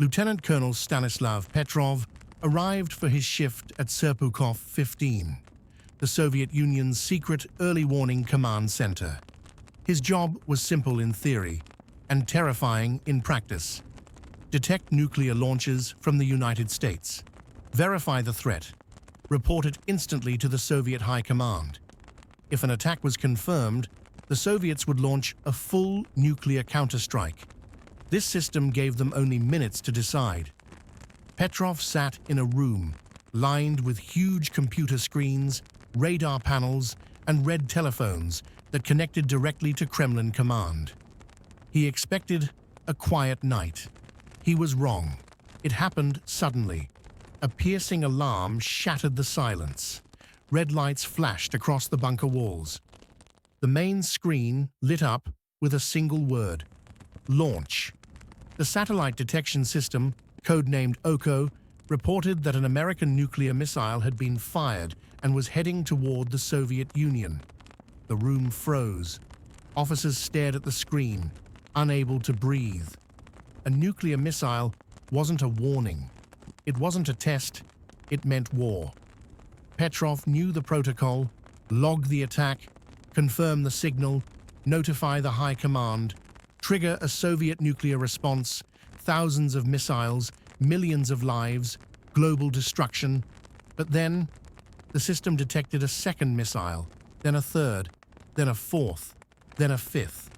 Lieutenant Colonel Stanislav Petrov arrived for his shift at Serpukhov 15, the Soviet Union's secret early warning command center. His job was simple in theory and terrifying in practice. Detect nuclear launches from the United States. Verify the threat. Report it instantly to the Soviet High Command. If an attack was confirmed, the Soviets would launch a full nuclear counterstrike. This system gave them only minutes to decide. Petrov sat in a room lined with huge computer screens, radar panels, and red telephones that connected directly to Kremlin command. He expected a quiet night. He was wrong. It happened suddenly. A piercing alarm shattered the silence. Red lights flashed across the bunker walls. The main screen lit up with a single word: launch. The satellite detection system, codenamed OCO, reported that an American nuclear missile had been fired and was heading toward the Soviet Union. The room froze. Officers stared at the screen, unable to breathe. A nuclear missile wasn't a warning. It wasn't a test. It meant war. Petrov knew the protocol: log the attack, confirm the signal, notify the high command, trigger a Soviet nuclear response, thousands of missiles, millions of lives, global destruction. But then, the system detected a second missile, then a third, then a fourth, then a fifth.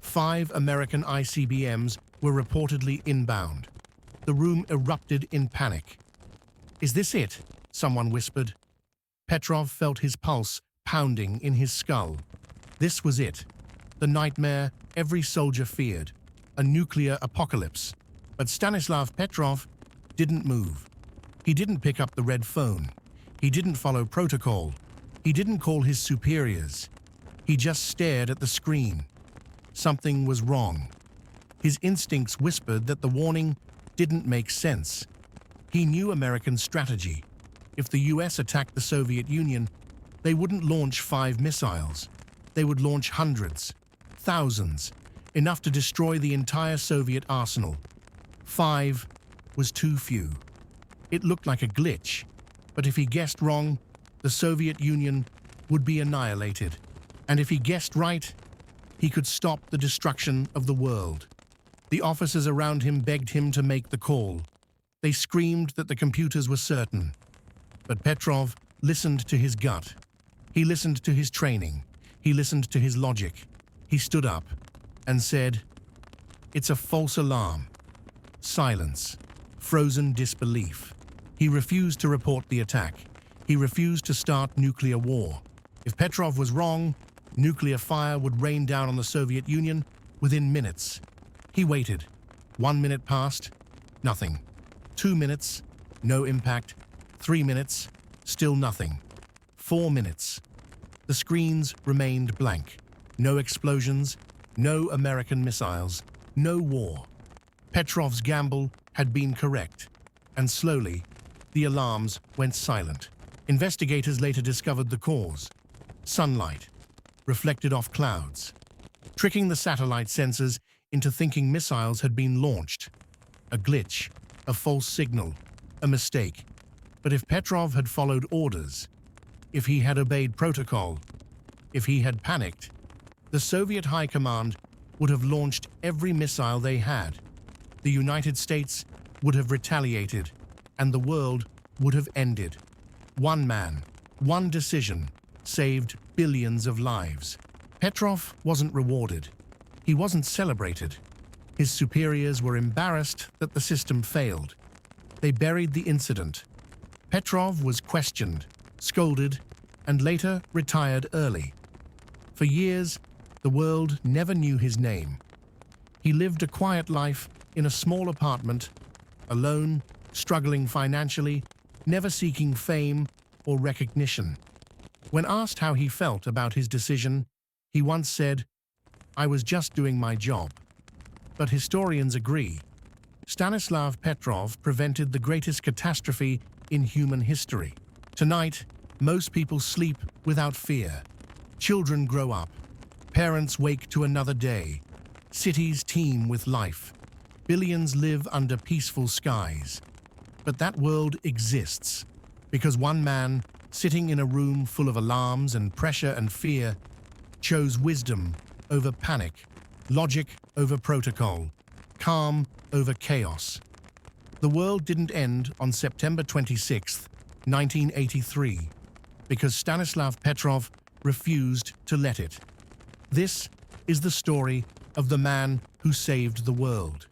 5 American ICBMs were reportedly inbound. The room erupted in panic. "Is this it?" someone whispered. Petrov felt his pulse pounding in his skull. This was it. The nightmare every soldier feared. A nuclear apocalypse. But Stanislav Petrov didn't move. He didn't pick up the red phone. He didn't follow protocol. He didn't call his superiors. He just stared at the screen. Something was wrong. His instincts whispered that the warning didn't make sense. He knew American strategy. If the US attacked the Soviet Union, they wouldn't launch 5 missiles. They would launch hundreds, thousands, enough to destroy the entire Soviet arsenal. 5 was too few. It looked like a glitch, but if he guessed wrong, the Soviet Union would be annihilated. And if he guessed right, he could stop the destruction of the world. The officers around him begged him to make the call. They screamed that the computers were certain. But Petrov listened to his gut. He listened to his training. He listened to his logic. He stood up and said, "It's a false alarm." Silence. Frozen disbelief. He refused to report the attack. He refused to start nuclear war. If Petrov was wrong, nuclear fire would rain down on the Soviet Union within minutes. He waited. 1 minute passed, nothing. 2 minutes, no impact. 3 minutes, still nothing. 4 minutes. The screens remained blank. No explosions, no American missiles, no war. Petrov's gamble had been correct, and slowly, the alarms went silent. Investigators later discovered the cause: sunlight, reflected off clouds, tricking the satellite sensors into thinking missiles had been launched. A glitch, a false signal, a mistake. But if Petrov had followed orders, if he had obeyed protocol, if he had panicked, the Soviet High Command would have launched every missile they had. The United States would have retaliated, and the world would have ended. One man, one decision, saved billions of lives. Petrov wasn't rewarded. He wasn't celebrated. His superiors were embarrassed that the system failed. They buried the incident. Petrov was questioned, scolded, and later retired early. For years, the world never knew his name. He lived a quiet life in a small apartment, alone, struggling financially, never seeking fame or recognition. When asked how he felt about his decision, he once said, "I was just doing my job." But historians agree. Stanislav Petrov prevented the greatest catastrophe in human history. Tonight, most people sleep without fear. Children grow up. Parents wake to another day. Cities teem with life. Billions live under peaceful skies. But that world exists because one man, sitting in a room full of alarms and pressure and fear, chose wisdom over panic, logic over protocol, calm over chaos. The world didn't end on September 26, 1983, because Stanislav Petrov refused to let it. This is the story of the man who saved the world.